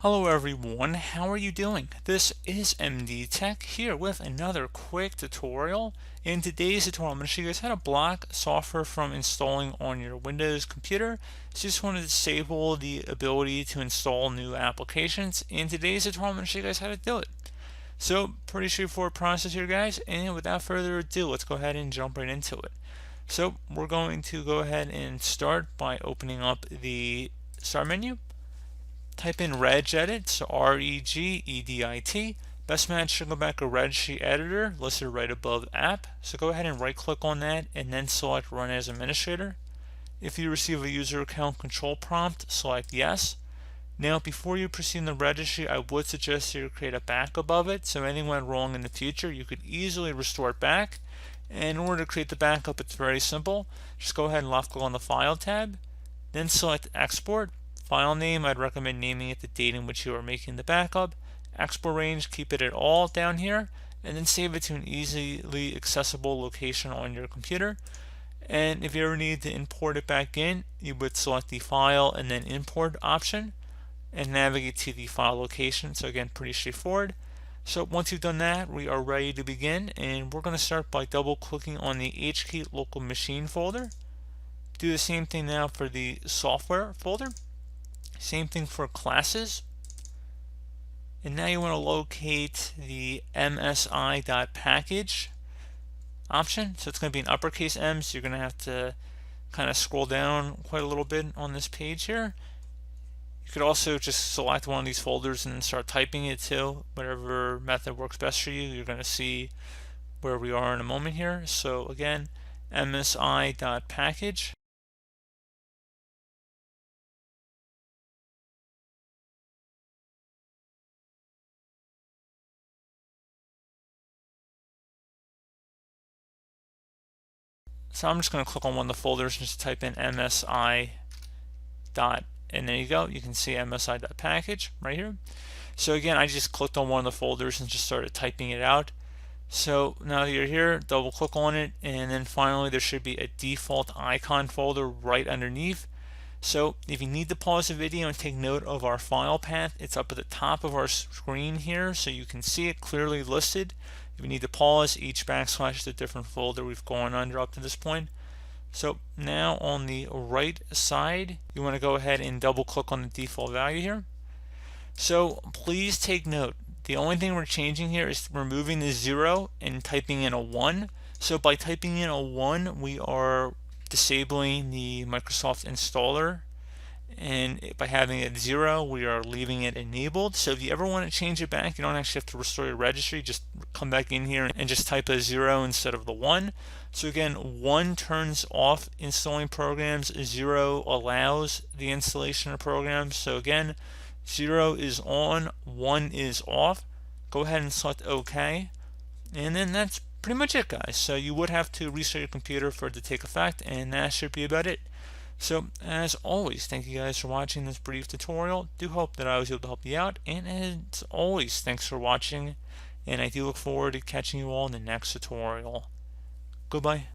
Hello everyone, how are you doing? This is MD Tech here with another quick tutorial. In today's tutorial, I'm going to show you guys how to block software from installing on your Windows computer. So just want to disable the ability to install new applications. In today's tutorial, I'm going to show you guys how to do it. So pretty straightforward process here, guys, and without further ado, let's go ahead and jump right into it. So we're going to go ahead and start by opening up the Start menu. Type in Regedit, so Regedit. Best match should go back to Registry Editor, listed right above App. So go ahead and right click on that and then select Run as Administrator. If you receive a user account control prompt, select Yes. Now before you proceed in the registry, I would suggest you create a backup of it, so anything went wrong in the future, you could easily restore it back. And in order to create the backup, it's very simple. Just go ahead and left click on the File tab, then select Export. File name, I'd recommend naming it the date in which you are making the backup. Export range, keep it at all down here, and then save it to an easily accessible location on your computer. And if you ever need to import it back in, you would select the File and then Import option and navigate to the file location. So again, pretty straightforward. So once you've done that, we are ready to begin, and we're going to start by double clicking on the HKey local machine folder. Do the same thing now for the software folder. Same thing for classes. And now you want to locate the msi.package option. So it's going to be an uppercase M, so you're going to have to kind of scroll down quite a little bit on this page here. You could also just select one of these folders and start typing it too. Whatever method works best for you. You're going to see where we are in a moment here. So again, msi.package. So I'm just going to click on one of the folders and just type in msi dot, and there you go. You can see msi.package right here. So again, I just clicked on one of the folders and just started typing it out. So now that you're here, double click on it, and then finally there should be a default icon folder right underneath. So if you need to pause the video and take note of our file path, it's up at the top of our screen here, so you can see it clearly listed. If you need to pause, each backslash is a different folder we've gone under up to this point. So now on the right side, you want to go ahead and double click on the default value here. So please take note, the only thing we're changing here is removing the 0 and typing in a 1. So by typing in a 1, we are disabling the Microsoft installer, and by having it 0, we are leaving it enabled. So if you ever want to change it back, you don't actually have to restore your registry. Just come back in here and just type a 0 instead of the 1. So again, 1 turns off installing programs, 0 allows the installation of programs. So again, 0 is on, 1 is off. Go ahead and select OK, and then that's pretty much it, guys. So you would have to restart your computer for it to take effect, and that should be about it. So as always, thank you guys for watching this brief tutorial. Do hope that I was able to help you out, and as always, thanks for watching, and I do look forward to catching you all in the next tutorial. Goodbye.